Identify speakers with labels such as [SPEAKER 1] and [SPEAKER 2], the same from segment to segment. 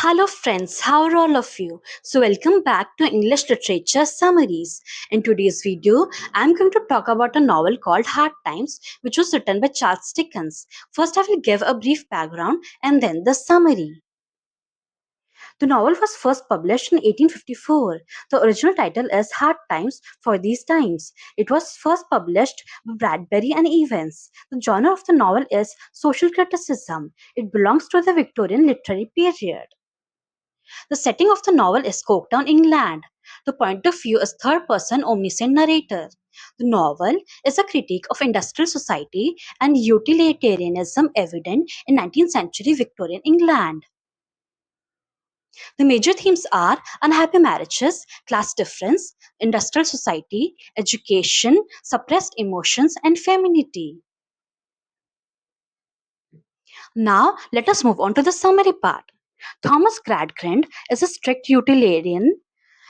[SPEAKER 1] Hello friends, how are all of you? So welcome back to English Literature Summaries. In today's video, I'm going to talk about a novel called Hard Times, which was written by Charles Dickens. First, I will give a brief background and then the summary. The novel was first published in 1854. The original title is Hard Times for These Times. It was first published by Bradbury and Evans. The genre of the novel is social criticism. It belongs to the Victorian literary period. The setting of the novel is Coketown, England. The point of view is third person omniscient narrator. The novel is a critique of industrial society and utilitarianism evident in 19th century Victorian England. The major themes are unhappy marriages, class difference, industrial society, education, suppressed emotions, and femininity. Now, let us move on to the summary part. Thomas Gradgrind is a strict utilitarian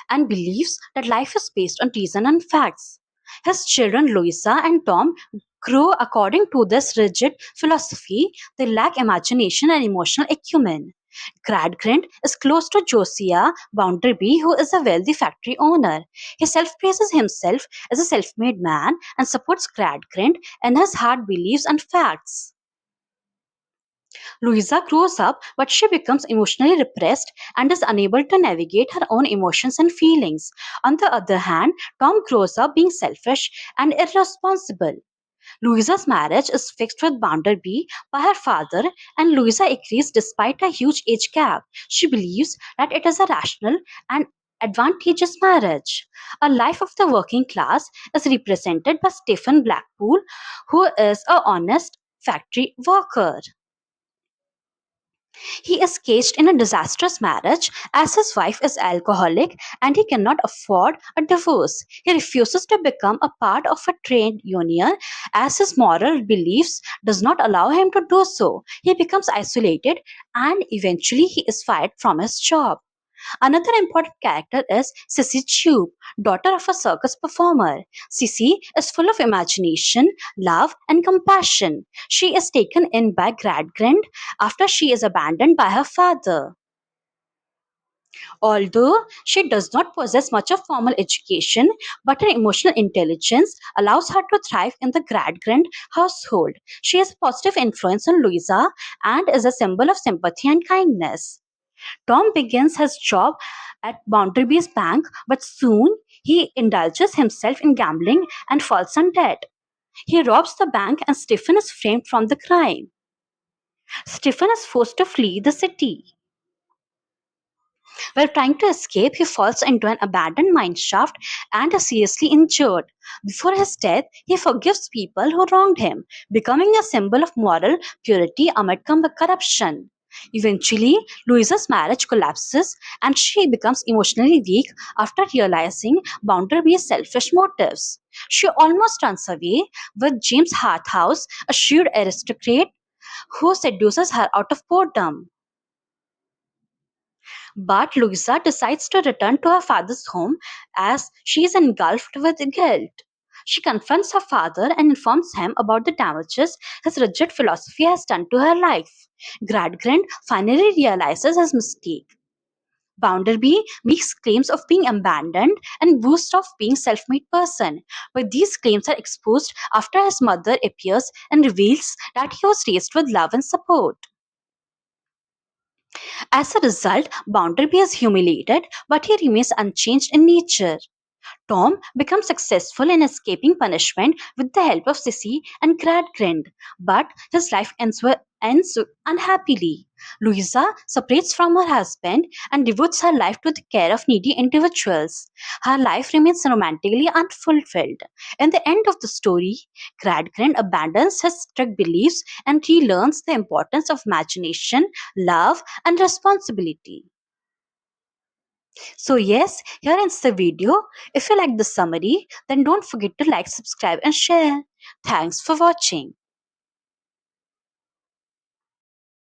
[SPEAKER 1] and believes that life is based on reason and facts. His children, Louisa and Tom, grow according to this rigid philosophy. They lack imagination and emotional acumen. Gradgrind is close to Josiah Bounderby, who is a wealthy factory owner. He self-praises himself as a self-made man and supports Gradgrind in his hard beliefs and facts. Louisa grows up, but she becomes emotionally repressed and is unable to navigate her own emotions and feelings. On the other hand, Tom grows up being selfish and irresponsible. Louisa's marriage is fixed with Bounderby by her father, and Louisa agrees despite a huge age gap. She believes that it is a rational and advantageous marriage. A life of the working class is represented by Stephen Blackpool, who is a honest factory worker. He is caged in a disastrous marriage as his wife is alcoholic and he cannot afford a divorce. He refuses to become a part of a trade union as his moral beliefs does not allow him to do so. He becomes isolated and eventually he is fired from his job. Another important character is Sissy Jupe, daughter of a circus performer. Sissy is full of imagination, love, and compassion. She is taken in by Gradgrind after she is abandoned by her father. Although she does not possess much of formal education, but her emotional intelligence allows her to thrive in the Gradgrind household. She has a positive influence on Louisa and is a symbol of sympathy and kindness. Tom begins his job at Bounderby's bank, but soon he indulges himself in gambling and falls in debt. He robs the bank and Stephen is framed from the crime. Stephen is forced to flee the city. While trying to escape, he falls into an abandoned mine shaft and is seriously injured. Before his death, he forgives people who wronged him, becoming a symbol of moral purity amid corruption. Eventually, Louisa's marriage collapses and she becomes emotionally weak after realizing Bounderby's selfish motives. She almost runs away with James Harthouse, a shrewd aristocrat who seduces her out of boredom. But Louisa decides to return to her father's home as she is engulfed with guilt. She confronts her father and informs him about the damages his rigid philosophy has done to her life. Gradgrind finally realizes his mistake. Bounderby makes claims of being abandoned and boasts of being self-made person. But these claims are exposed after his mother appears and reveals that he was raised with love and support. As a result, Bounderby is humiliated, but he remains unchanged in nature. Tom becomes successful in escaping punishment with the help of Sissy and Gradgrind, but his life ends unhappily. Louisa separates from her husband and devotes her life to the care of needy individuals. Her life remains romantically unfulfilled. In the end of the story, Gradgrind abandons his strict beliefs and relearns the importance of imagination, love, and responsibility. So yes, here ends the video. If you like the summary, then don't forget to like, subscribe and share. Thanks for watching.